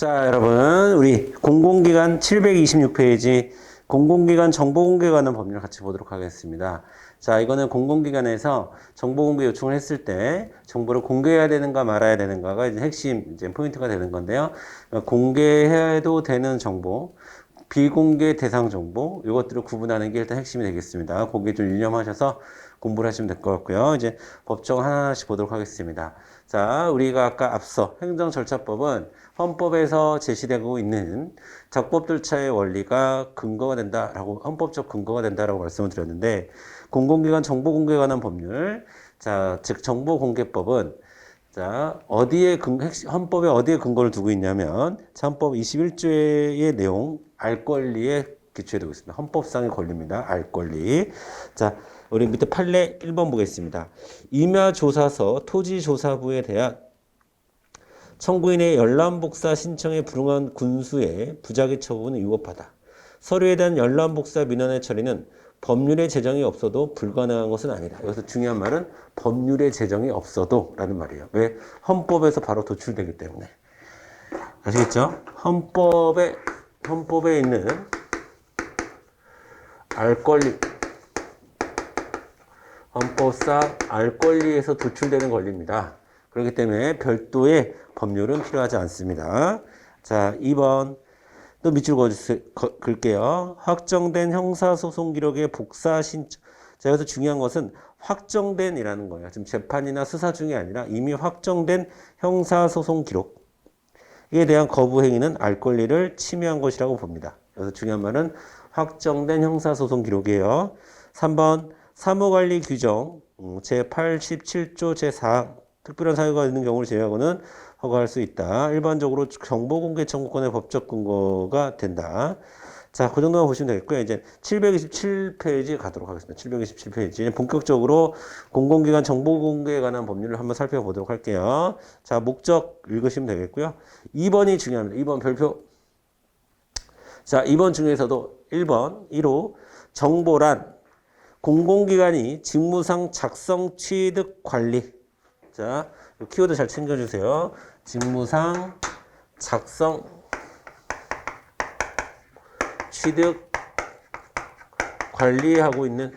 자, 여러분, 우리 공공기관 726페이지 공공기관 정보공개에 관한 법률을 같이 보도록 하겠습니다. 자, 이거는 공공기관에서 정보공개 요청을 했을 때 정보를 공개해야 되는가 말아야 되는가가 이제 핵심 이제 포인트가 되는 건데요. 공개해도 되는 정보, 비공개 대상 정보, 이것들을 구분하는 게 일단 핵심이 되겠습니다. 거기에 좀 유념하셔서 공부를 하시면 될 것 같고요. 이제 법정 하나하나씩 보도록 하겠습니다. 자, 우리가 아까 앞서 행정절차법은 헌법에서 제시되고 있는 적법절차의 원리가 근거가 된다라고, 헌법적 근거가 된다라고 말씀을 드렸는데, 공공기관 정보공개에 관한 법률, 자, 즉 정보공개법은 자, 헌법에 어디에 근거를 두고 있냐면, 헌법 21조의 내용, 알 권리에 기초해 두고 있습니다. 헌법상의 권리입니다. 알 권리. 자, 우리 밑에 판례 1번 보겠습니다. 임야조사서 토지조사부에 대한 청구인의 열람복사 신청에 불응한 군수의 부작위 처분은 위법하다. 서류에 대한 열람복사 민원의 처리는 법률의 제정이 없어도 불가능한 것은 아니다. 여기서 중요한 말은 법률의 제정이 없어도 라는 말이에요. 왜? 헌법에서 바로 도출되기 때문에. 아시겠죠? 헌법에 있는 알 권리, 헌법상 알 권리에서 도출되는 권리입니다. 그렇기 때문에 별도의 법률은 필요하지 않습니다. 자, 2번. 또 밑줄 그을게요. 확정된 형사소송 기록의 복사 신청. 자, 여기서 중요한 것은 확정된이라는 거예요. 지금 재판이나 수사 중이 아니라 이미 확정된 형사소송 기록에 대한 거부 행위는 알 권리를 침해한 것이라고 봅니다. 여기서 중요한 말은 확정된 형사소송 기록이에요. 3번 사무관리 규정 제87조 제4항 특별한 사유가 있는 경우를 제외하고는 허가할 수 있다. 일반적으로 정보공개 청구권의 법적 근거가 된다. 자, 그 정도만 보시면 되겠고요. 이제 727페이지 가도록 하겠습니다. 727페이지. 본격적으로 공공기관 정보공개에 관한 법률을 한번 살펴보도록 할게요. 자, 목적 읽으시면 되겠고요. 2번이 중요합니다. 2번 별표. 자, 2번 중에서도 1번, 1호 정보란 공공기관이 직무상 작성, 취득, 관리. 자, 키워드 잘 챙겨주세요. 직무상 작성, 취득, 관리하고 있는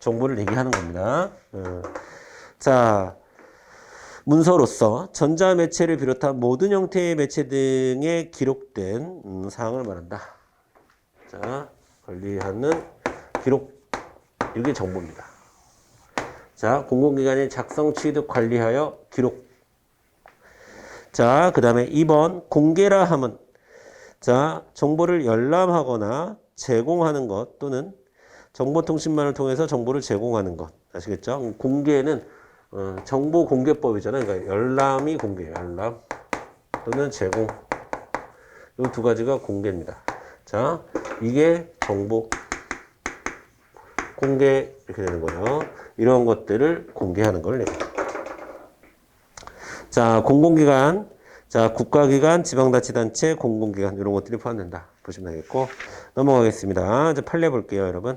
정보를 얘기하는 겁니다. 자, 문서로서 전자매체를 비롯한 모든 형태의 매체 등에 기록된 사항을 말한다. 자, 관리하는 기록, 이게 정보입니다. 자, 공공기관이 작성, 취득, 관리하여 기록. 자, 그 다음에 2번 공개라 함은 자, 정보를 열람하거나 제공하는 것 또는 정보통신망을 통해서 정보를 제공하는 것. 아시겠죠? 공개는 정보공개법이잖아요. 그러니까 열람이 공개예요. 열람 또는 제공. 이 두 가지가 공개입니다. 자, 이게 정보 공개 이렇게 되는 거예요. 이런 것들을 공개하는 걸 얘기합니다. 자, 공공기관, 자, 국가기관, 지방자치단체, 공공기관 이런 것들이 포함된다. 보시면 되겠고 넘어가겠습니다. 이제 판례 볼게요, 여러분.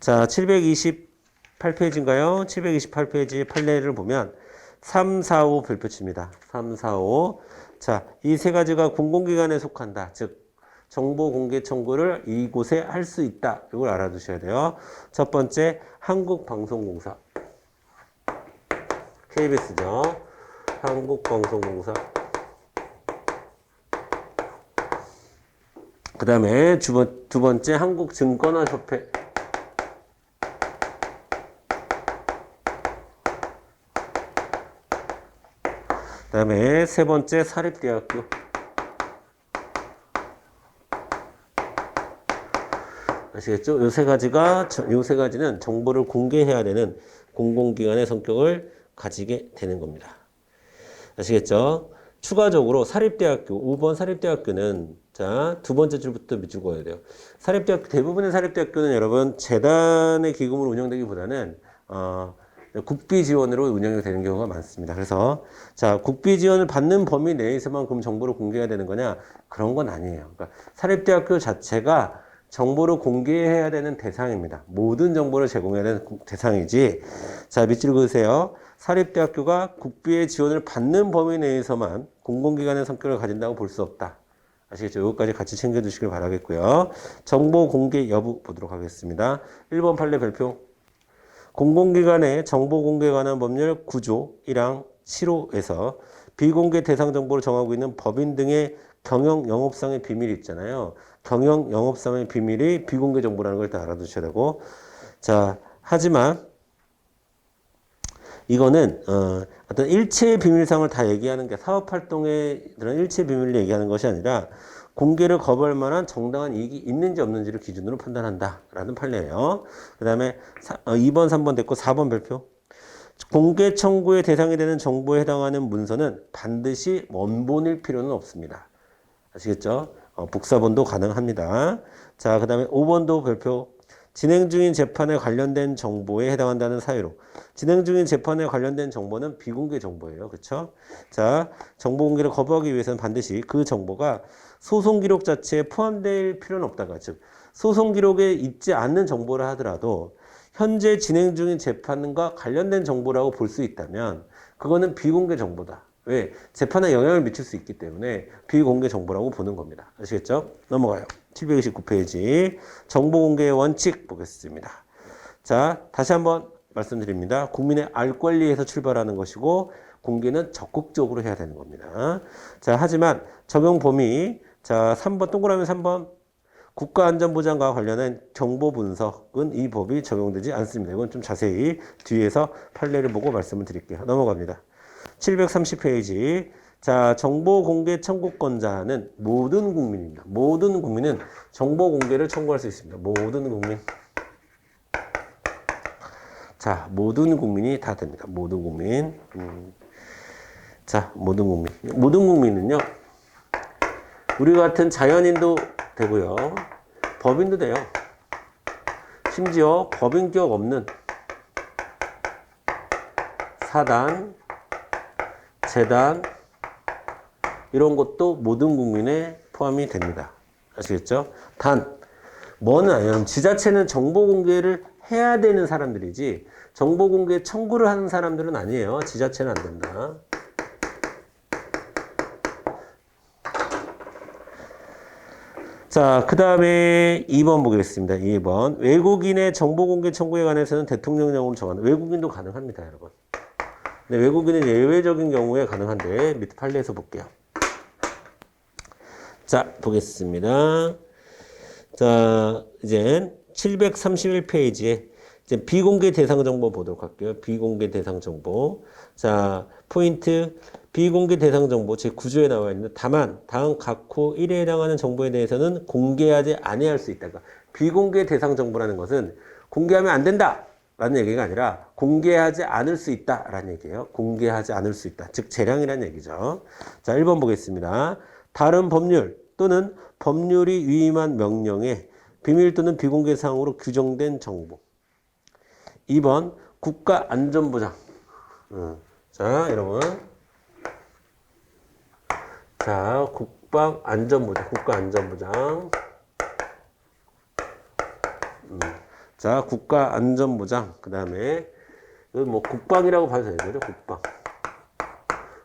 자, 728페이지인가요? 728페이지 판례를 보면 3, 4, 5 별표칩니다. 3, 4, 5. 자, 이 세 가지가 공공기관에 속한다. 즉 정보 공개 청구를 이곳에 할 수 있다. 이걸 알아두셔야 돼요. 첫 번째, 한국방송공사. KBS죠. 한국방송공사. 그 다음에 두 번째, 한국증권화협회. 그 다음에 세 번째, 사립대학교. 아시겠죠? 요 세 가지는 정보를 공개해야 되는 공공기관의 성격을 가지게 되는 겁니다. 아시겠죠? 추가적으로 사립대학교, 5번 사립대학교는 자, 두 번째 줄부터 밑줄 그어야 돼요. 대부분의 사립대학교는 여러분 재단의 기금으로 운영되기보다는 국비 지원으로 운영이 되는 경우가 많습니다. 그래서 자, 국비 지원을 받는 범위 내에서만 그럼 정보를 공개해야 되는 거냐? 그런 건 아니에요. 그러니까 사립대학교 자체가 정보를 공개해야 되는 대상입니다. 모든 정보를 제공해야 되는 대상이지. 자, 밑줄 그으세요. 사립대학교가 국비의 지원을 받는 범위 내에서만 공공기관의 성격을 가진다고 볼 수 없다. 아시겠죠? 여기까지 같이 챙겨주시길 바라겠고요. 정보 공개 여부 보도록 하겠습니다. 1번 판례 발표. 공공기관의 정보 공개에 관한 법률 9조 1항 7호에서 비공개 대상 정보를 정하고 있는 법인 등의 경영 영업상의 비밀이 있잖아요. 경영 영업상의 비밀이 비공개 정보라는 걸 다 알아두셔야 되고, 자, 하지만 이거는 어떤 일체의 비밀상을 다 얘기하는 게 사업활동의 그런 일체 비밀을 얘기하는 것이 아니라 공개를 거부할 만한 정당한 이익이 있는지 없는지를 기준으로 판단한다라는 판례예요. 그 다음에 2번, 3번 됐고 4번 발표. 공개 청구의 대상이 되는 정보에 해당하는 문서는 반드시 원본일 필요는 없습니다. 아시겠죠? 복사본도 가능합니다. 자, 그 다음에 5번도 발표. 진행 중인 재판에 관련된 정보에 해당한다는 사유로. 진행 중인 재판에 관련된 정보는 비공개 정보예요. 그렇죠? 자, 정보 공개를 거부하기 위해서는 반드시 그 정보가 소송 기록 자체에 포함될 필요는 없다가, 즉 소송 기록에 있지 않는 정보를 하더라도 현재 진행 중인 재판과 관련된 정보라고 볼 수 있다면 그거는 비공개 정보다. 왜? 재판에 영향을 미칠 수 있기 때문에 비공개 정보라고 보는 겁니다. 아시겠죠? 넘어가요. 729페이지 정보공개의 원칙 보겠습니다. 자, 다시 한번 말씀드립니다. 국민의 알 권리에서 출발하는 것이고 공개는 적극적으로 해야 되는 겁니다. 자, 하지만 적용 범위, 자, 3번 동그라미 3번 국가안전보장과 관련한 정보 분석은 이 법이 적용되지 않습니다. 이건 좀 자세히 뒤에서 판례를 보고 말씀을 드릴게요. 넘어갑니다. 730페이지. 자, 정보 공개 청구권자는 모든 국민입니다. 모든 국민은 정보 공개를 청구할 수 있습니다. 모든 국민. 자, 모든 국민이 다 됩니다. 모든 국민. 자, 모든 국민. 모든 국민은요, 우리 같은 자연인도 되고요, 법인도 돼요. 심지어 법인격 없는 사단, 재단, 이런 것도 모든 국민에 포함이 됩니다. 아시겠죠? 단, 뭐는 아니에요. 지자체는 정보 공개를 해야 되는 사람들이지, 정보 공개 청구를 하는 사람들은 아니에요. 지자체는 안 된다. 자, 그 다음에 2번 보겠습니다. 2번. 외국인의 정보 공개 청구에 관해서는 대통령령으로 정하는, 외국인도 가능합니다, 여러분. 네, 외국인은 예외적인 경우에 가능한데, 밑에 판례에서 볼게요. 자, 보겠습니다. 자, 이제 731페이지에 이제 비공개 대상 정보 보도록 할게요. 비공개 대상 정보. 자, 포인트. 비공개 대상 정보 제9조에 나와 있는데, 다만 다음 각호 1에 해당하는 정보에 대해서는 공개하지 아니할 수 있다. 그러니까 비공개 대상 정보라는 것은 공개하면 안 된다 라는 얘기가 아니라 공개하지 않을 수 있다 라는 얘기예요. 공개하지 않을 수 있다. 즉 재량이라는 얘기죠. 자, 1번 보겠습니다. 다른 법률 또는 법률이 위임한 명령에 비밀 또는 비공개 사항으로 규정된 정보. 2번 국가안전보장. 자, 여러분. 자, 국가안전보장. 자, 국가안전보장. 그 다음에 뭐 국방이라고 봐도 되죠. 국방.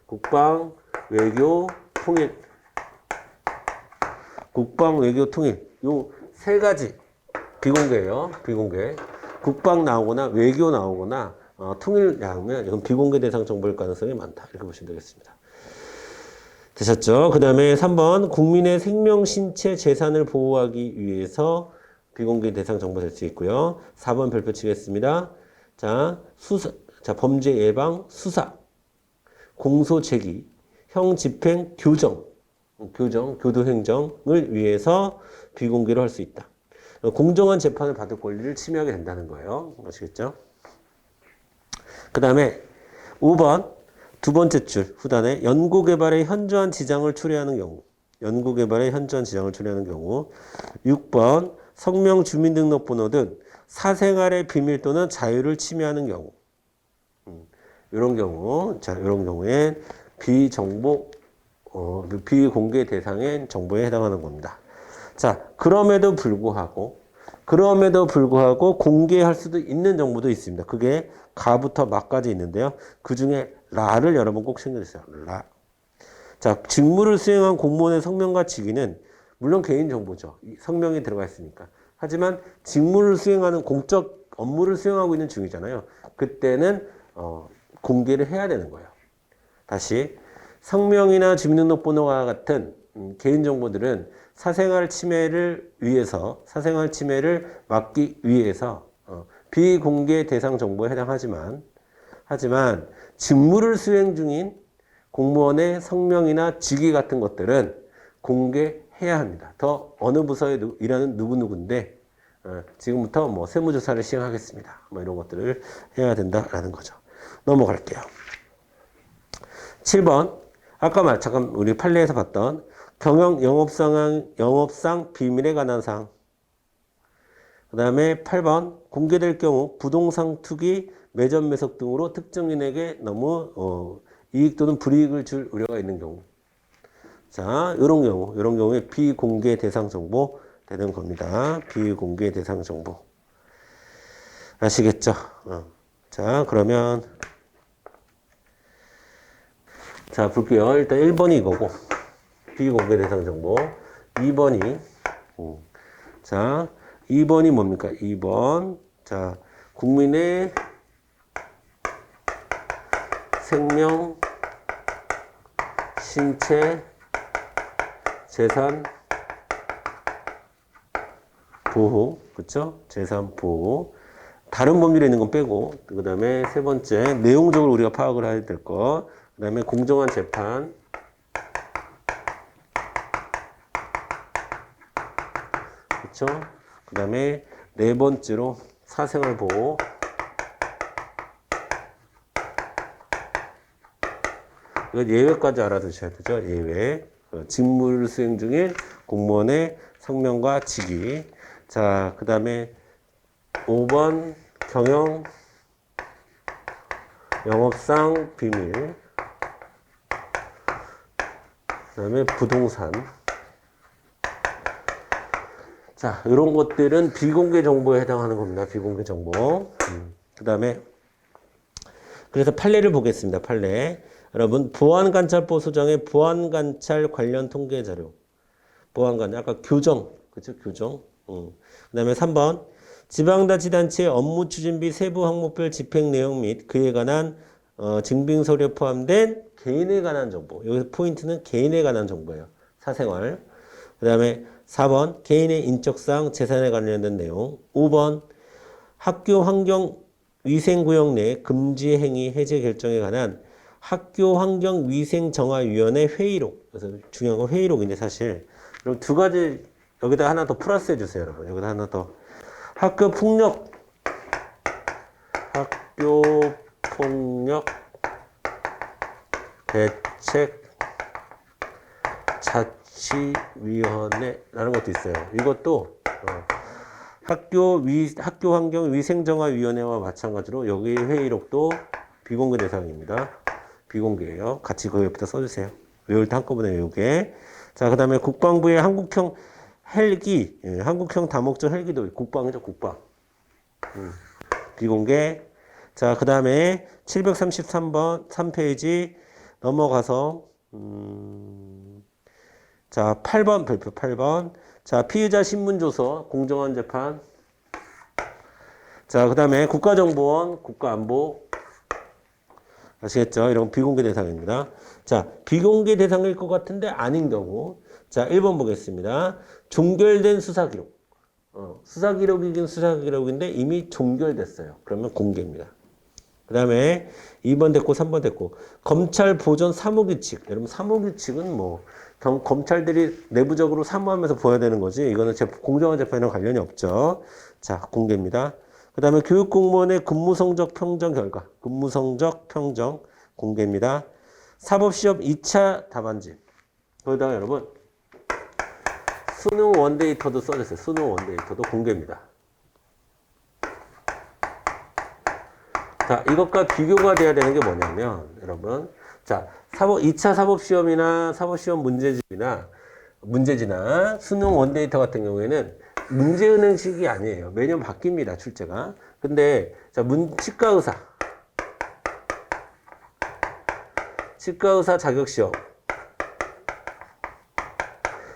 국방, 외교, 통일. 국방, 외교, 통일. 요 세 가지 비공개예요. 비공개. 국방 나오거나 외교 나오거나 통일 나오면 이건 비공개 대상 정보일 가능성이 많다. 이렇게 보시면 되겠습니다. 되셨죠? 그 다음에 3번 국민의 생명, 신체, 재산을 보호하기 위해서 비공개 대상 정보 될 수 있고요. 4번 별표 치겠습니다. 자, 수사, 자, 범죄 예방, 수사, 공소 제기, 형 집행, 교정, 교도행정을 위해서 비공개로 할 수 있다. 공정한 재판을 받을 권리를 침해하게 된다는 거예요. 아시겠죠? 그 다음에 5번 두 번째 줄 후단에 연구개발에 현저한 지장을 초래하는 경우. 6번 성명 주민등록번호 등 사생활의 비밀 또는 자유를 침해하는 경우. 이런 경우. 자, 이런 경우엔 비공개 대상의 정보에 해당하는 겁니다. 자, 그럼에도 불구하고 그럼에도 불구하고 공개할 수도 있는 정보도 있습니다. 그게 가부터 마까지 있는데요. 그 중에 라를 여러분 꼭 챙겨주세요. 라. 자, 직무를 수행한 공무원의 성명과 직위는 물론 개인정보죠. 성명이 들어가 있으니까. 하지만 직무를 수행하는 공적 업무를 수행하고 있는 중이잖아요. 그때는 공개를 해야 되는 거예요. 다시 성명이나 주민등록번호와 같은 개인정보들은 사생활 침해를 막기 위해서 비공개 대상 정보에 해당하지만 직무를 수행 중인 공무원의 성명이나 직위 같은 것들은 공개해야 합니다. 더 어느 부서에 일하는 누구누구인데 지금부터 뭐 세무조사를 시행하겠습니다. 뭐 이런 것들을 해야 된다라는 거죠. 넘어갈게요. 7번 아까 잠깐 우리 판례에서 봤던 영업상 비밀에 관한 사항. 그 다음에 8번 공개될 경우 부동산 투기, 매점 매석 등으로 특정인에게 너무 이익 또는 불이익을 줄 우려가 있는 경우. 자, 이런 경우에 비공개 대상 정보 되는 겁니다. 비공개 대상 정보. 아시겠죠? 자, 그러면 자, 볼게요. 일단 1번이 이거고 비공개 대상 정보. 2번이 자, 2번이 뭡니까? 2번. 자, 국민의 생명, 신체, 재산 보호. 그쵸? 재산 보호. 다른 법률에 있는 건 빼고, 그 다음에 세 번째, 내용적으로 우리가 파악을 해야 될 것. 그 다음에 공정한 재판. 그쵸? 그 다음에 네 번째로 사생활 보호. 이건 예외까지 알아두셔야 되죠. 예외. 직무를 수행 중인 공무원의 성명과 직위. 자, 그 다음에 5번 영업상 비밀. 그 다음에 부동산. 자, 이런 것들은 비공개 정보에 해당하는 겁니다. 비공개 정보. 그 다음에 그래서 판례를 보겠습니다. 판례. 여러분 보안관찰법 소장의 보안관찰 관련 통계 자료. 보안관찰 아까 교정. 그렇죠? 교정. 그 다음에 3번 지방자치단체의 업무 추진비 세부 항목별 집행 내용 및 그에 관한 증빙서류에 포함된 개인에 관한 정보. 여기서 포인트는 개인에 관한 정보예요. 사생활. 그 다음에 4번 개인의 인적사항 재산에 관련된 내용. 5번 학교 환경 위생구역 내 금지 행위 해제 결정에 관한 학교환경위생정화위원회 회의록. 그래서 중요한 건 회의록인데 사실. 그럼 두 가지 여기다 하나 더 플러스 해주세요, 여러분. 여기다 하나 더. 학교폭력 대책 자치위원회라는 것도 있어요. 이것도 학교환경위생정화위원회와 마찬가지로 여기 회의록도 비공개 대상입니다. 비공개예요. 같이 그 옆에다 써주세요. 외울 때 한꺼번에 외우게. 자, 그 다음에 국방부의 한국형 헬기, 한국형 다목적 헬기도 국방이죠, 국방. 비공개. 자, 그 다음에 733번, 3페이지 넘어가서, 자, 8번, 별표 8번. 자, 피의자 신문조서, 공정한 재판. 자, 그 다음에 국가정보원, 국가안보. 아시겠죠? 이런 비공개 대상입니다. 자, 비공개 대상일 것 같은데 아닌 경우. 자, 1번 보겠습니다. 종결된 수사기록. 수사기록이긴 수사기록인데 이미 종결됐어요. 그러면 공개입니다. 그 다음에 2번 됐고 3번 됐고. 검찰 보존 사무규칙. 여러분 사무규칙은 뭐 검찰들이 내부적으로 사무하면서 보여야 되는 거지. 이거는 공정한 재판이랑 관련이 없죠. 자, 공개입니다. 그 다음에 교육공무원의 근무성적 평정 결과. 근무성적 평정 공개입니다. 사법시험 2차 답안지. 거기다가 여러분 수능 원데이터도 써주세요. 수능 원데이터도 공개입니다. 자, 이것과 비교가 돼야 되는 게 뭐냐면 여러분 자, 2차 사법시험이나 사법시험 문제지나 수능 원데이터 같은 경우에는 문제은행식이 아니에요. 매년 바뀝니다, 출제가. 근데, 자, 치과의사 자격시험.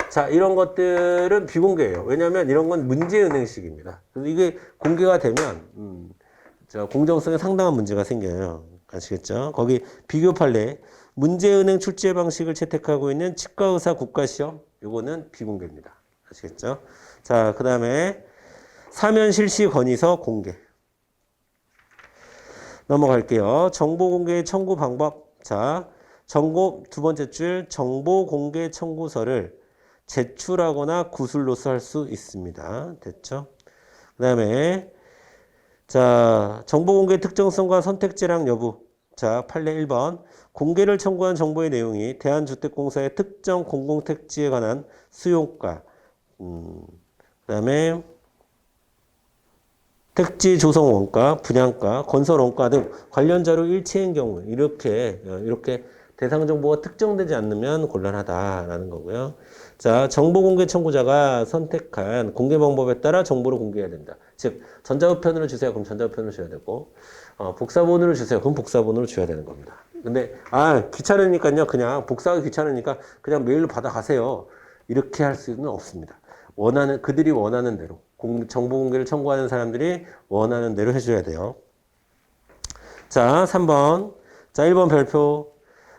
자, 이런 것들은 비공개예요. 왜냐하면 이런 건 문제은행식입니다. 그래서 이게 공개가 되면, 공정성에 상당한 문제가 생겨요. 아시겠죠? 거기 비교 판례, 문제은행 출제 방식을 채택하고 있는 치과의사 국가시험, 요거는 비공개입니다. 아시겠죠? 자, 그 다음에 사면 실시 건의서 공개. 넘어갈게요. 정보 공개 청구 방법. 자, 두 번째 줄 정보 공개 청구서를 제출하거나 구술로서 할 수 있습니다. 됐죠? 그 다음에 자, 정보 공개 특정성과 선택지랑 여부. 자, 판례 1번. 공개를 청구한 정보의 내용이 대한주택공사의 특정 공공택지에 관한 수용가. 그다음에 택지 조성 원가, 분양가, 건설 원가 등 관련 자료 일치인 경우 이렇게 대상 정보가 특정되지 않으면 곤란하다라는 거고요. 자, 정보 공개 청구자가 선택한 공개 방법에 따라 정보를 공개해야 된다. 즉, 전자우편으로 주세요. 그럼 전자우편으로 줘야 되고, 복사본으로 주세요. 그럼 복사본으로 줘야 되는 겁니다. 근데, 귀찮으니까요. 그냥 복사하기 귀찮으니까 그냥 메일로 받아가세요. 이렇게 할 수는 없습니다. 그들이 원하는 대로, 정보 공개를 청구하는 사람들이 원하는 대로 해줘야 돼요. 자, 3번. 자, 1번 별표.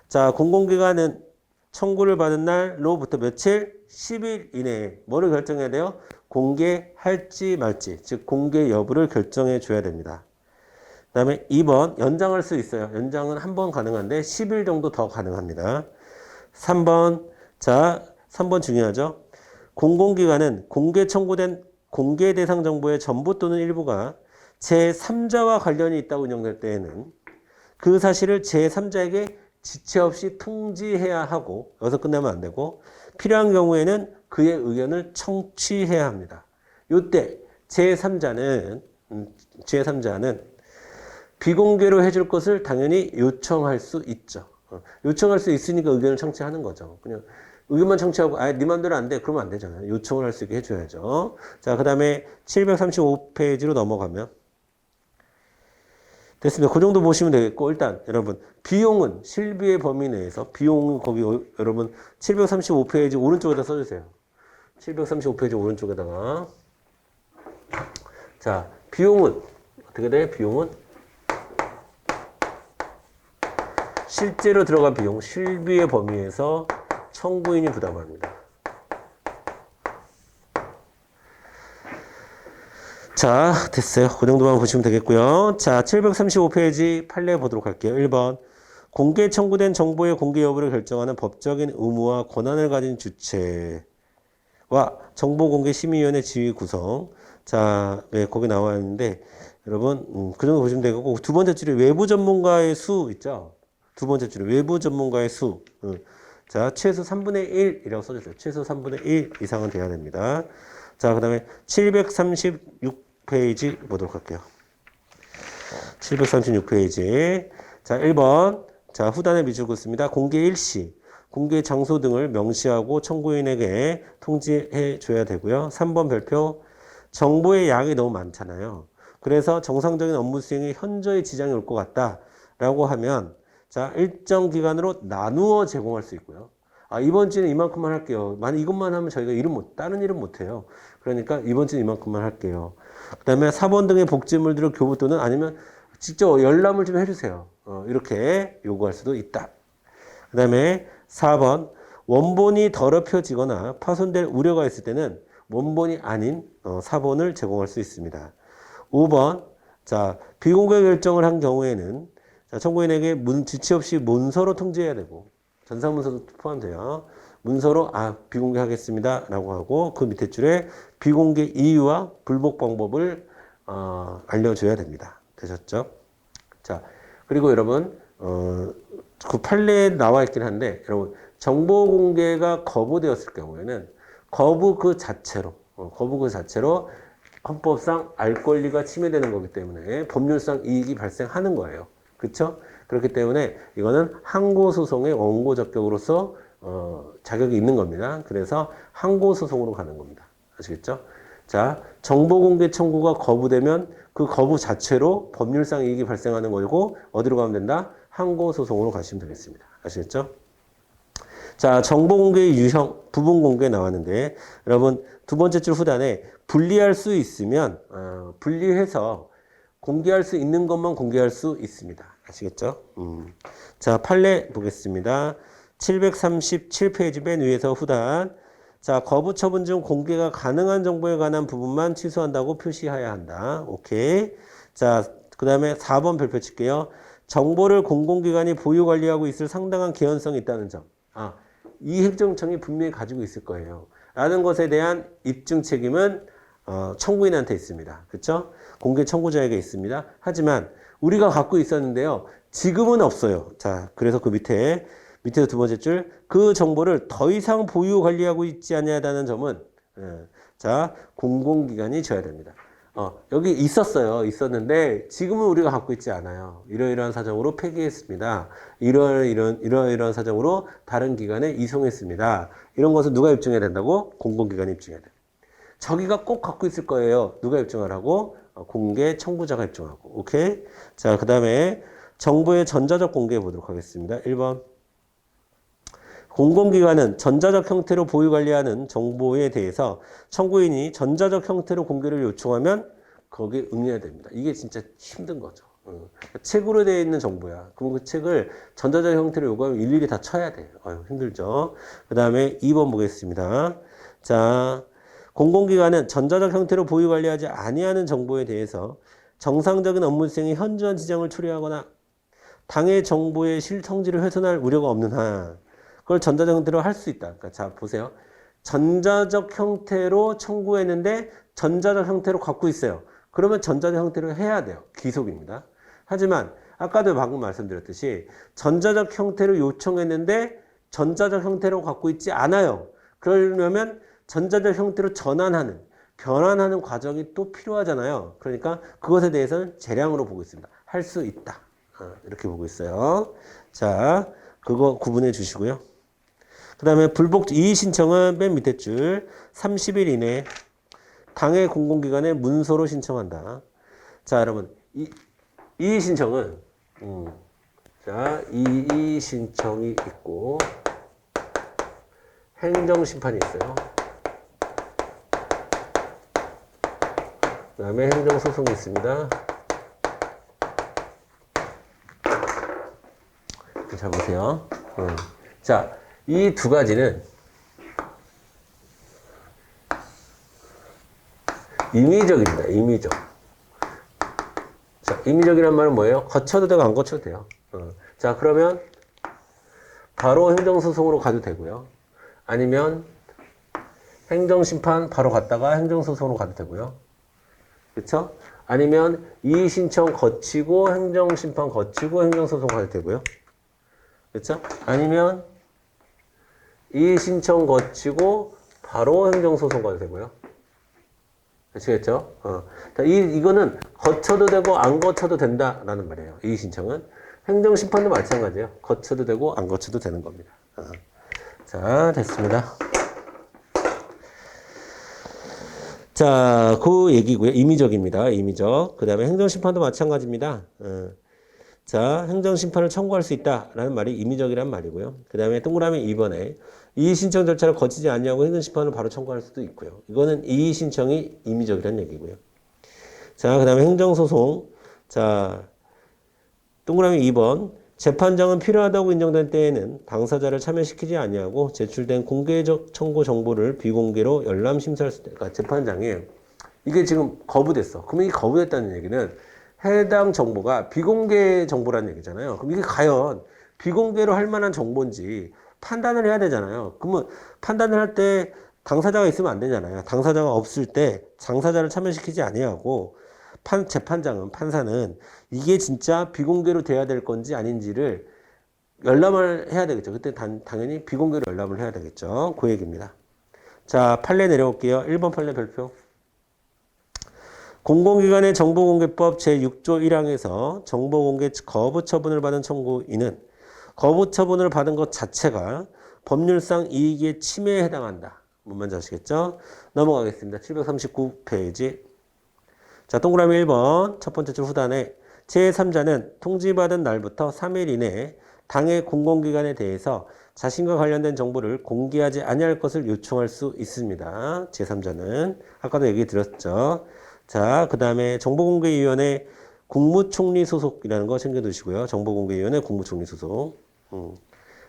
자, 공공기관은 청구를 받은 날로부터 며칠? 10일 이내에 뭐를 결정해야 돼요? 공개할지 말지, 즉 공개 여부를 결정해 줘야 됩니다. 그 다음에 2번 연장할 수 있어요. 연장은 한 번 가능한데 10일 정도 더 가능합니다. 3번 자 3번 중요하죠. 공공기관은 공개 청구된 공개 대상 정보의 전부 또는 일부가 제3자와 관련이 있다고 인정될 때에는 그 사실을 제3자에게 지체 없이 통지해야 하고, 여기서 끝나면 안 되고, 필요한 경우에는 그의 의견을 청취해야 합니다. 요때 제3자는 비공개로 해줄 것을 당연히 요청할 수 있죠. 요청할 수 있으니까 의견을 청취하는 거죠. 그냥 의견만 청취하고 네 맘대로 안 돼. 그러면 안 되잖아요. 요청을 할 수 있게 해줘야죠. 자, 그 다음에 735페이지로 넘어가면 됐습니다. 그 정도 보시면 되겠고, 일단 여러분 비용은 실비의 범위 내에서 비용은 거기 여러분 735페이지 오른쪽에다 써주세요. 735페이지 오른쪽에다가 자, 비용은 어떻게 돼? 비용은 실제로 들어간 비용, 실비의 범위에서 청구인이 부담합니다. 자, 됐어요. 그 정도만 보시면 되겠고요. 자, 735페이지 판례 보도록 할게요. 1번. 공개 청구된 정보의 공개 여부를 결정하는 법적인 의무와 권한을 가진 주체와 정보공개심의위원회 지위 구성. 자, 네, 거기 나와 있는데, 여러분, 그 정도 보시면 되겠고, 두 번째 줄에 외부 전문가의 수 있죠? 두 번째 줄에 외부 전문가의 수. 자, 최소 3분의 1이라고 써주세요. 최소 3분의 1 이상은 돼야 됩니다. 자, 그 다음에 736페이지 보도록 할게요. 736페이지. 자, 1번. 자, 후단에 미주고 있습니다. 공개 일시, 공개 장소 등을 명시하고 청구인에게 통지해 줘야 되고요. 3번 별표. 정보의 양이 너무 많잖아요. 그래서 정상적인 업무 수행에 현저히 지장이 올 것 같다라고 하면 자, 일정 기간으로 나누어 제공할 수 있고요. 이번 주는 이만큼만 할게요. 만약 이것만 하면 저희가 다른 일은 못해요. 그러니까 이번 주는 이만큼만 할게요. 그 다음에 4번 등의 복제물들을 교부 또는 아니면 직접 열람을 좀 해주세요. 이렇게 요구할 수도 있다. 그 다음에 4번 원본이 더럽혀지거나 파손될 우려가 있을 때는 원본이 아닌 사본을 제공할 수 있습니다. 5번 자, 비공개 결정을 한 경우에는 자, 청구인에게 지체 없이 문서로 통지해야 되고 전사문서도 포함돼요. 문서로 비공개하겠습니다 라고 하고 그 밑에 줄에 비공개 이유와 불복 방법을 알려줘야 됩니다. 되셨죠? 자, 그리고 여러분 그 판례에 나와 있긴 한데 여러분 정보 공개가 거부되었을 경우에는 거부 그 자체로 헌법상 알 권리가 침해되는 거기 때문에 법률상 이익이 발생하는 거예요. 그렇죠? 그렇기 때문에 이거는 항고소송의 원고 적격으로서 자격이 있는 겁니다. 그래서 항고소송으로 가는 겁니다. 아시겠죠? 자, 정보공개 청구가 거부되면 그 거부 자체로 법률상 이익이 발생하는 거고 어디로 가면 된다? 항고소송으로 가시면 되겠습니다. 아시겠죠? 자, 정보공개의 유형, 부분공개 나왔는데 여러분 두 번째 줄 후단에 분리할 수 있으면 분리해서 공개할 수 있는 것만 공개할 수 있습니다. 아시겠죠? 자, 판례 보겠습니다. 737페이지 맨 위에서 후단. 자, 거부 처분 중 공개가 가능한 정보에 관한 부분만 취소한다고 표시해야 한다. 오케이. 자, 그 다음에 4번 별표 칠게요. 정보를 공공기관이 보유 관리하고 있을 상당한 개연성이 있다는 점. 이 행정청이 분명히 가지고 있을 거예요. 라는 것에 대한 입증 책임은 청구인한테 있습니다. 그렇죠? 공개 청구자에게 있습니다. 하지만 우리가 갖고 있었는데요. 지금은 없어요. 자, 그래서 그 밑에서 두 번째 줄, 그 정보를 더 이상 보유 관리하고 있지 않냐다는 점은 자, 공공기관이 져야 됩니다. 여기 있었는데 지금은 우리가 갖고 있지 않아요. 이러이러한 사정으로 폐기했습니다. 이러이러한 사정으로 다른 기관에 이송했습니다. 이런 것을 누가 입증해야 된다고? 공공기관이 입증해야 돼요. 저기가 꼭 갖고 있을 거예요. 누가 입증하라고? 공개 청구자가 입증하고. 오케이? 자, 그 다음에 정보의 전자적 공개해 보도록 하겠습니다. 1번. 공공기관은 전자적 형태로 보유 관리하는 정보에 대해서 청구인이 전자적 형태로 공개를 요청하면 거기에 응해야 됩니다. 이게 진짜 힘든 거죠. 책으로 되어 있는 정보야. 그럼 그 책을 전자적 형태로 요구하면 일일이 다 쳐야 돼요. 힘들죠. 그 다음에 2번 보겠습니다. 자, 공공기관은 전자적 형태로 보유 관리하지 아니하는 정보에 대해서 정상적인 업무 수행에 현저한 지장을 초래하거나 당해 정보의 실성질을 훼손할 우려가 없는 한 그걸 전자적 형태로 할 수 있다. 그러니까 자, 보세요. 전자적 형태로 청구했는데 전자적 형태로 갖고 있어요. 그러면 전자적 형태로 해야 돼요. 귀속입니다. 하지만 아까도 방금 말씀드렸듯이 전자적 형태로 요청했는데 전자적 형태로 갖고 있지 않아요. 그러려면 전자적 형태로 변환하는 과정이 또 필요하잖아요. 그러니까 그것에 대해서는 재량으로 보고 있습니다. 할 수 있다. 이렇게 보고 있어요. 자, 그거 구분해 주시고요. 그 다음에 불복 이의 신청은 맨 밑에 줄 30일 이내 당해 공공기관에 문서로 신청한다. 자, 여러분 이의 신청은 자, 이의 신청이 있고 행정 심판이 있어요. 그 다음에 행정 소송이 있습니다. 자, 보세요. 자, 이 두 가지는 임의적입니다. 임의적. 자, 임의적이란 말은 뭐예요? 거쳐도 되고 안 거쳐도 돼요. 자, 그러면 바로 행정소송으로 가도 되고요. 아니면 행정심판 바로 갔다가 행정소송으로 가도 되고요. 그렇죠? 아니면 이의신청 거치고 행정심판 거치고 행정소송 가도 되고요. 그렇죠? 아니면 이의신청 거치고 바로 행정소송 가도 되고요. 아시겠죠? 이거는 거쳐도 되고 안 거쳐도 된다라는 말이에요. 이의신청은. 행정심판도 마찬가지예요. 거쳐도 되고 안 거쳐도 되는 겁니다. 자, 됐습니다. 자, 그 얘기고요. 임의적입니다. 임의적. 그 다음에 행정심판도 마찬가지입니다. 자, 행정심판을 청구할 수 있다라는 말이 임의적이란 말이고요. 그 다음에 동그라미 2번에 이의신청 절차를 거치지 않냐고 행정심판을 바로 청구할 수도 있고요. 이거는 이의신청이 임의적이란 얘기고요. 자, 그 다음에 행정소송. 자, 동그라미 2번. 재판장은 필요하다고 인정된 때에는 당사자를 참여시키지 아니하고 제출된 공개적 청구 정보를 비공개로 열람 심사할 수 있다. 그러니까 재판장이 이게 지금 거부됐어. 그러면 이 거부됐다는 얘기는 해당 정보가 비공개 정보라는 얘기잖아요. 그럼 이게 과연 비공개로 할 만한 정보인지 판단을 해야 되잖아요. 그러면 판단을 할 때 당사자가 있으면 안 되잖아요. 당사자가 없을 때 당사자를 참여시키지 아니하고 판사는 이게 진짜 비공개로 돼야 될 건지 아닌지를 열람을 해야 되겠죠. 그때 당연히 비공개로 열람을 해야 되겠죠. 그 얘기입니다. 자, 판례 내려올게요. 1번 판례 별표. 공공기관의 정보공개법 제6조 1항에서 정보공개 거부 처분을 받은 청구인은 거부 처분을 받은 것 자체가 법률상 이익의 침해에 해당한다. 뭔 말인지 아시겠죠? 넘어가겠습니다. 739페이지. 자, 동그라미 1번 첫 번째 줄 후단에 제3자는 통지받은 날부터 3일 이내에 당의 공공기관에 대해서 자신과 관련된 정보를 공개하지 아니할 것을 요청할 수 있습니다. 제3자는 아까도 얘기 드렸죠. 자, 그 다음에 정보공개위원회 국무총리 소속이라는 거 챙겨두시고요. 정보공개위원회 국무총리 소속.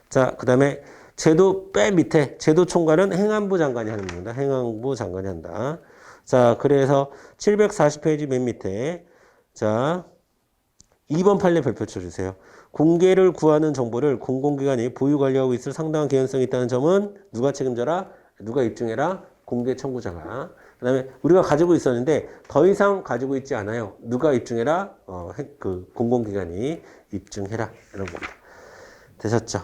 자, 그 다음에 제도 밑에 제도 총괄은 행안부 장관이 하는 겁니다. 행안부 장관이 한다. 자, 그래서 740페이지 맨 밑에 자 2번 판례 별표 쳐주세요. 공개를 구하는 정보를 공공기관이 보유 관리하고 있을 상당한 개연성이 있다는 점은 누가 책임져라? 누가 입증해라? 공개 청구자가. 그 다음에 우리가 가지고 있었는데 더 이상 가지고 있지 않아요. 누가 입증해라? 그 공공기관이 입증해라. 이런 겁니다. 되셨죠?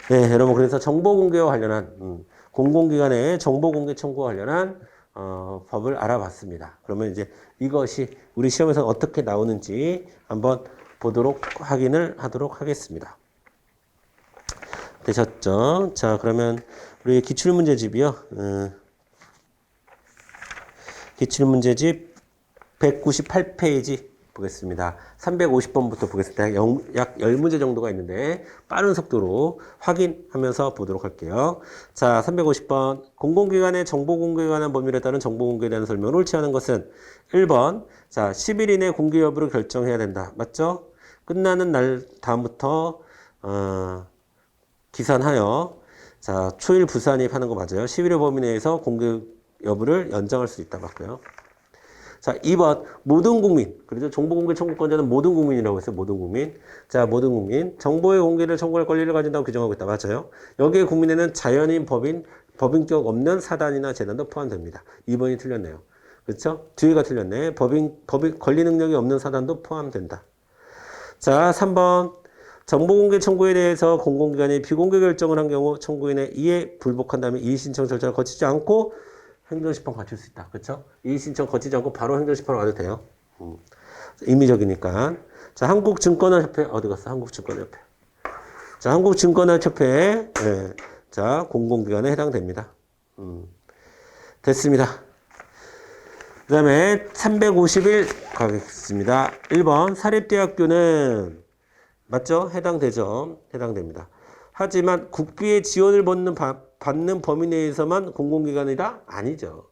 네, 여러분 그래서 정보공개와 관련한 공공기관의 정보공개 청구와 관련한 법을 알아봤습니다. 그러면 이제 이것이 우리 시험에서 어떻게 나오는지 한번 보도록 확인을 하도록 하겠습니다. 되셨죠? 자, 그러면 우리 기출문제집이요. 기출문제집 198페이지 보겠습니다. 350번부터 보겠습니다. 약 10문제 정도가 있는데 빠른 속도로 확인하면서 보도록 할게요. 자, 350번. 공공기관의 정보공개에 관한 법률에 따른 정보공개에 대한 설명을 옳지 않은 것은 1번. 자, 10일 이내 공개 여부를 결정해야 된다. 맞죠? 끝나는 날 다음부터 기산하여 자, 초일 부산입 하는 거 맞아요. 10일의 범위 내에서 공개 여부를 연장할 수 있다. 맞고요. 자, 2번. 모든 국민. 그래서 정보공개 청구권자는 모든 국민이라고 했어요. 모든 국민. 자, 모든 국민. 정보의 공개를 청구할 권리를 가진다고 규정하고 있다. 맞아요. 여기에 국민에는 자연인, 법인격 없는 사단이나 재단도 포함됩니다. 2번이 틀렸네요. 그렇죠? 뒤에가 틀렸네. 법인 권리 능력이 없는 사단도 포함된다. 자, 3번. 정보공개 청구에 대해서 공공기관이 비공개 결정을 한 경우 청구인의 이에 불복한다면 이의신청 절차를 거치지 않고 행정심판 거칠 수 있다. 그렇죠? 이의신청 거치지 않고 바로 행정심판 와도 돼요. 임의적이니까. 자, 한국증권화협회 어디 갔어? 한국증권화협회. 자, 한국증권화협회 네. 자, 공공기관에 해당됩니다. 됐습니다. 그 다음에 351 가겠습니다. 1번 사립대학교는 맞죠? 해당되죠. 해당됩니다. 하지만 국비의 지원을 받는 범위 내에서만 공공기관이다? 아니죠.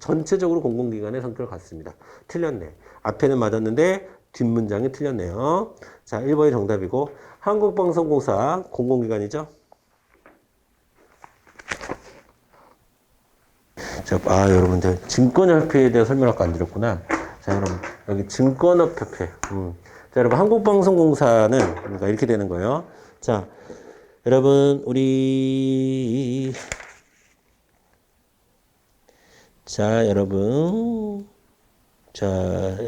전체적으로 공공기관의 성격을 갖습니다. 틀렸네. 앞에는 맞았는데 뒷문장이 틀렸네요. 자, 1번이 정답이고 한국방송공사 공공기관이죠. 자, 여러분들 증권협회에 대해 설명할 거 안 드렸구나. 자, 여러분 여기 증권업협회. 자, 여러분 한국방송공사는 그러니까 이렇게 되는 거예요. 자, 여러분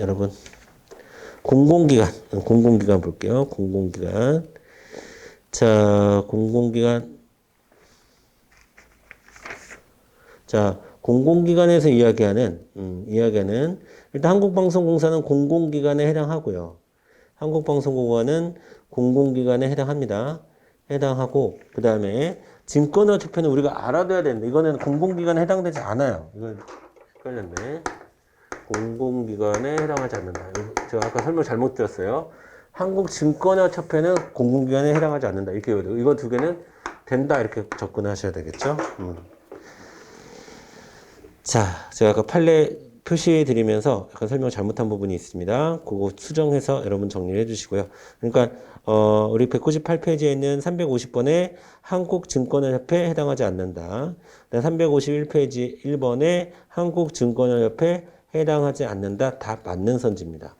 여러분 공공기관 볼게요. 공공기관. 자, 공공기관에서 이야기하는 일단 한국방송공사는 공공기관에 해당하고요. 한국방송공사는 공공기관에 해당합니다. 해당하고 그 다음에 증권화협회는 우리가 알아둬야 되는데 이거는 공공기관에 해당되지 않아요. 이거 헷갈렸네. 공공기관에 해당하지 않는다. 제가 아까 설명 잘못 드렸어요. 한국증권화협회는 공공기관에 해당하지 않는다. 이렇게 이거 두 개는 된다. 이렇게 접근하셔야 되겠죠. 자, 제가 아까 판례 표시해 드리면서 약간 설명 잘못한 부분이 있습니다. 그거 수정해서 여러분 정리를 해 주시고요. 그러니까 우리 198페이지에 있는 350번에 한국증권화협회에 해당하지 않는다. 351페이지 1번에 한국증권화협회에 해당하지 않는다. 다 맞는 선지입니다.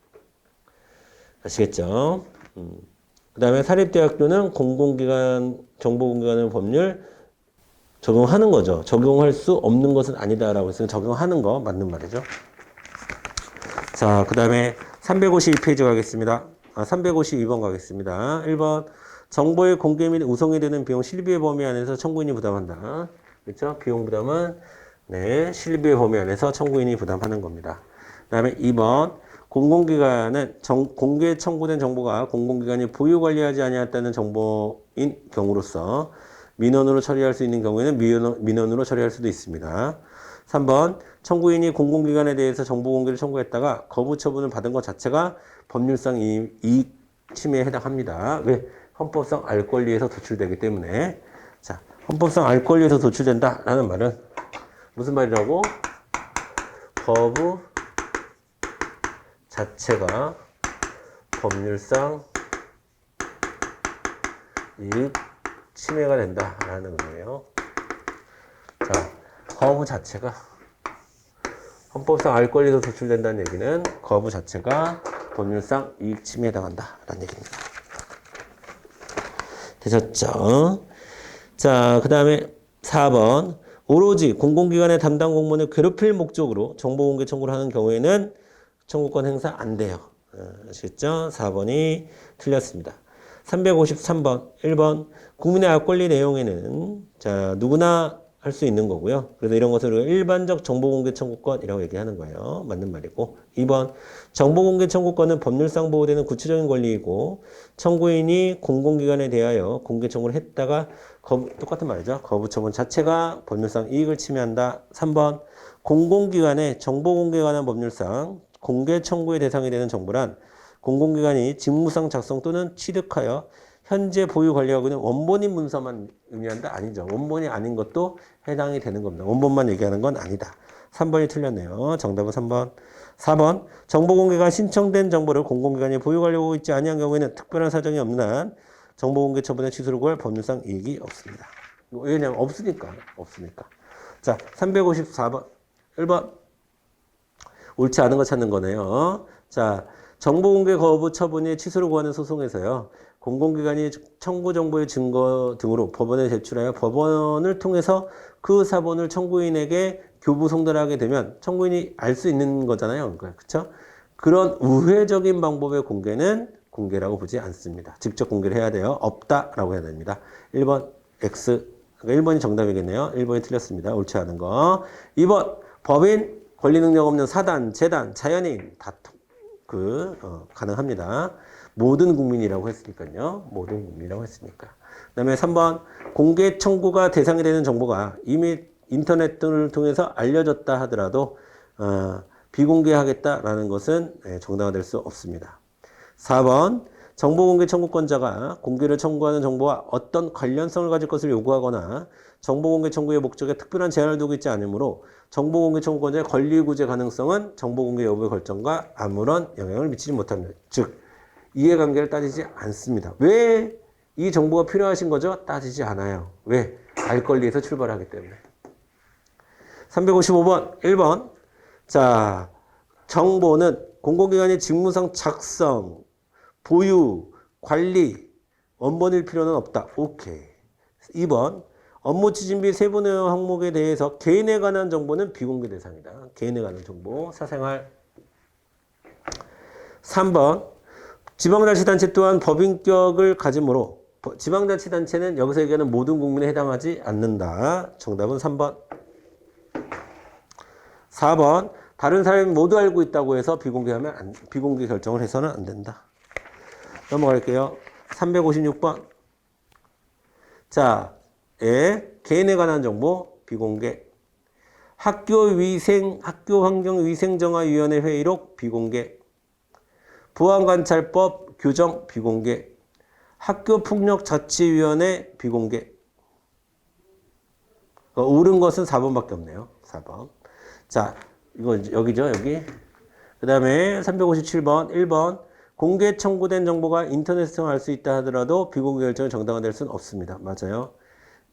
아시겠죠? 그 다음에 사립대학교는 공공기관, 정보공개하는 법률 적용하는 거죠. 적용할 수 없는 것은 아니다라고 했으면 적용하는 거 맞는 말이죠. 자, 그 다음에 352페이지 가겠습니다. 352번 가겠습니다. 1번 정보의 공개 및 우송이 되는 비용 실비의 범위 안에서 청구인이 부담한다. 그렇죠? 비용 부담은 네, 실비의 범위 안에서 청구인이 부담하는 겁니다. 그 다음에 2번 공공기관은 공개 청구된 정보가 공공기관이 보유 관리하지 아니했다는 정보인 경우로서 민원으로 처리할 수 있는 경우에는 민원으로 처리할 수도 있습니다. 3번 청구인이 공공기관에 대해서 정보 공개를 청구했다가 거부 처분을 받은 것 자체가 법률상 이익 침해에 해당합니다. 왜? 헌법상 알 권리에서 도출되기 때문에. 자, 헌법상 알 권리에서 도출된다라는 말은 무슨 말이라고? 거부 자체가 법률상 이익 침해가 된다라는 거예요. 자, 거부 자체가 헌법상 알 권리에서 도출된다는 얘기는 거부 자체가 법률상 이익 침해에 해당한다라는 얘기입니다. 되셨죠? 자, 그 다음에 4번. 오로지 공공기관의 담당 공무원을 괴롭힐 목적으로 정보공개 청구를 하는 경우에는 청구권 행사 안 돼요. 아시겠죠? 4번이 틀렸습니다. 353번, 1번. 국민의 알 권리 내용에는, 자, 누구나 할 수 있는 거고요. 그래서 이런 것을 우리가 일반적 정보공개 청구권이라고 얘기하는 거예요. 맞는 말이고. 2번. 정보공개 청구권은 법률상 보호되는 구체적인 권리이고 청구인이 공공기관에 대하여 공개 청구를 했다가 똑같은 말이죠. 거부 처분 자체가 법률상 이익을 침해한다. 3번. 공공기관의 정보공개에 관한 법률상 공개 청구의 대상이 되는 정보란 공공기관이 직무상 작성 또는 취득하여 현재 보유 관리하고 있는 원본인 문서만 의미한다? 아니죠. 원본이 아닌 것도 해당이 되는 겁니다. 원본만 얘기하는 건 아니다. 3번이 틀렸네요. 정답은 3번. 4번. 정보공개가 신청된 정보를 공공기관이 보유 관리하고 있지 아니한 경우에는 특별한 사정이 없는 한 정보공개 처분의 취소를 구할 법률상 이익이 없습니다. 왜냐하면 없으니까. 자, 354번. 1번. 옳지 않은 거 찾는 거네요. 자, 정보공개 거부 처분이 취소를 구하는 소송에서요. 공공기관이 청구 정보의 증거 등으로 법원에 제출하여 법원을 통해서 그 사본을 청구인에게 교부 송달하게 되면 청구인이 알 수 있는 거잖아요. 그렇죠? 그런 우회적인 방법의 공개는 공개라고 보지 않습니다. 직접 공개를 해야 돼요. 없다라고 해야 됩니다. 1번 X. 그러니까 1번이 정답이겠네요. 1번이 틀렸습니다. 옳지 않은 거. 2번 법인, 권리 능력 없는 사단, 재단, 자연인 다 가능합니다. 모든 국민이라고 했으니까요. 모든 국민이라고 했으니까. 그 다음에 3번. 공개 청구가 대상이 되는 정보가 이미 인터넷 등을 통해서 알려졌다 하더라도 비공개하겠다라는 것은 정당화될 수 없습니다. 4번. 정보공개 청구권자가 공개를 청구하는 정보와 어떤 관련성을 가질 것을 요구하거나 정보공개 청구의 목적에 특별한 제한을 두고 있지 않으므로 정보공개 청구권자의 권리구제 가능성은 정보공개 여부의 결정과 아무런 영향을 미치지 못합니다. 즉 이해관계를 따지지 않습니다. 왜 이 정보가 필요하신 거죠? 따지지 않아요. 왜? 알 권리에서 출발하기 때문에. 355번 1번. 자, 정보는 공공기관의 직무상 작성, 보유, 관리, 원본일 필요는 없다. 오케이. 2번. 업무 추진 비 세부 내용 항목에 대해서 개인에 관한 정보는 비공개 대상이다. 개인에 관한 정보, 사생활. 3번. 지방자치단체 또한 법인격을 가지므로 지방자치단체는 여기서 얘기하는 모든 국민에 해당하지 않는다. 정답은 3번. 4번. 다른 사람이 모두 알고 있다고 해서 비공개 결정을 해서는 안 된다. 넘어갈게요. 356번. 자, 개인에 관한 정보 비공개. 학교환경위생정화위원회 회의록 비공개. 보안관찰법 규정 비공개. 학교폭력자치위원회 비공개. 옳은 것은 4번밖에 없네요. 4번. 자, 이거 여기죠, 여기. 그 다음에 357번, 1번. 공개 청구된 정보가 인터넷에서 알 수 있다 하더라도 비공개 결정이 정당화될 수는 없습니다. 맞아요.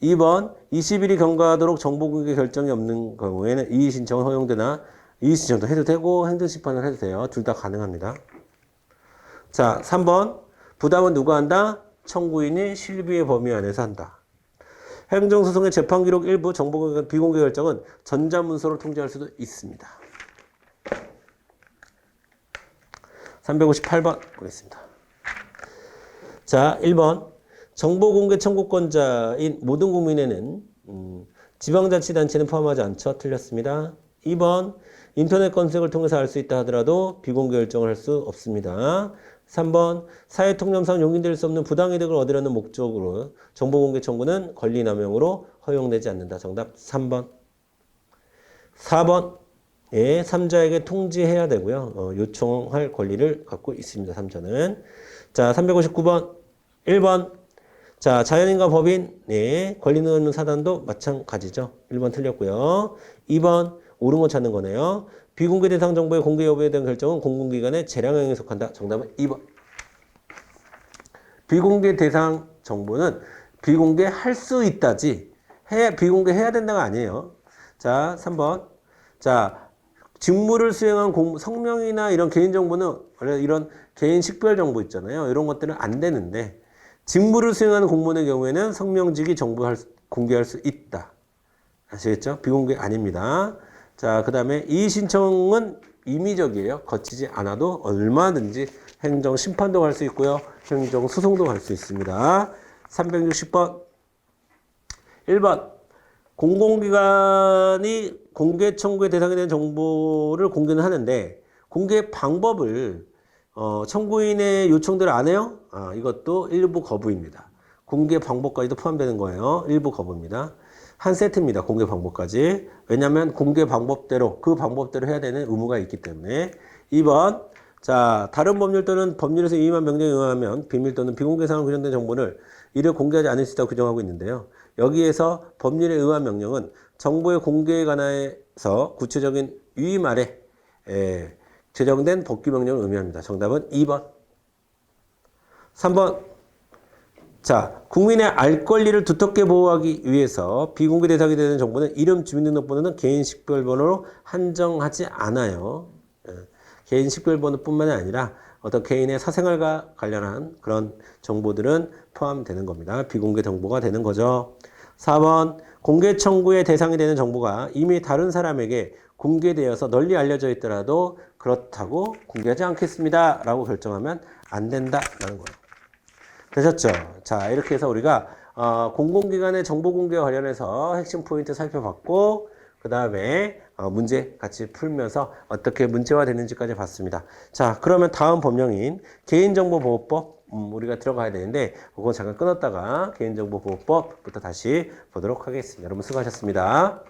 2번. 20일이 경과하도록 정보 공개 결정이 없는 경우에는 이의 신청은 허용되나 이의 신청도 해도 되고 행정심판을 해도 돼요. 둘 다 가능합니다. 자, 3번. 부담은 누가 한다? 청구인이 실비의 범위 안에서 한다. 행정소송의 재판기록 일부 정보 비공개 결정은 전자문서로 통지할 수도 있습니다. 358번 보겠습니다. 자, 1번. 정보공개 청구권자인 모든 국민에는 지방자치단체는 포함하지 않죠. 틀렸습니다. 2번. 인터넷 검색을 통해서 알 수 있다 하더라도 비공개 결정을 할 수 없습니다. 3번 사회통념상 용인될 수 없는 부당이득을 얻으려는 목적으로 정보공개 청구는 권리남용으로 허용되지 않는다. 정답 3번. 4번 예, 3자에게 통지해야 되고요. 요청할 권리를 갖고 있습니다. 3자는. 자, 359번 1번 자, 자연인과 법인 예, 권리는 없는 사단도 마찬가지죠. 1번 틀렸고요. 2번 옳은 거 찾는 거네요. 비공개 대상 정보의 공개 여부에 대한 결정은 공공기관의 재량형에 속한다. 정답은 2번. 비공개 대상 정보는 비공개할 수 있다지 비공개해야 된다가 아니에요. 자, 3번. 자, 직무를 수행한 성명이나 이런 개인정보는 원래 이런 개인 식별 정보 있잖아요. 이런 것들은 안 되는데 직무를 수행하는 공무원의 경우에는 성명직이 공개할 수 있다. 아시겠죠? 비공개 아닙니다. 자, 그 다음에 이 신청은 임의적이에요. 거치지 않아도 얼마든지 행정 심판도 갈 수 있고요. 행정 소송도 갈 수 있습니다. 360번 1번 공공기관이 공개 청구의 대상이 되는 정보를 공개는 하는데 공개 방법을 청구인의 요청대로 안 해요? 이것도 일부 거부입니다. 공개 방법까지도 포함되는 거예요. 일부 거부입니다. 한 세트입니다. 공개 방법까지. 왜냐하면 공개 방법대로 그 방법대로 해야 되는 의무가 있기 때문에. 2번 자 다른 법률 또는 법률에서 위임한 명령에 의하면 비밀 또는 비공개 사항 관련된 정보를 이를 공개하지 않을 수 있다고 규정하고 있는데요. 여기에서 법률에 의한 명령은 정보의 공개에 관해서 구체적인 위임 아래 제정된 법규 명령을 의미합니다. 정답은 2번. 3번 자, 국민의 알 권리를 두텁게 보호하기 위해서 비공개 대상이 되는 정보는 이름, 주민등록번호는 개인 식별번호로 한정하지 않아요. 개인 식별번호뿐만 아니라 어떤 개인의 사생활과 관련한 그런 정보들은 포함되는 겁니다. 비공개 정보가 되는 거죠. 4번 공개 청구의 대상이 되는 정보가 이미 다른 사람에게 공개되어서 널리 알려져 있더라도 그렇다고 공개하지 않겠습니다. 라고 결정하면 안 된다라는 거예요. 되셨죠? 자, 이렇게 해서 우리가 공공기관의 정보 공개와 관련해서 핵심 포인트 살펴봤고 그 다음에 문제 같이 풀면서 어떻게 문제화 되는지까지 봤습니다. 자, 그러면 다음 법령인 개인정보보호법 우리가 들어가야 되는데 그건 잠깐 끊었다가 개인정보보호법부터 다시 보도록 하겠습니다. 여러분 수고하셨습니다.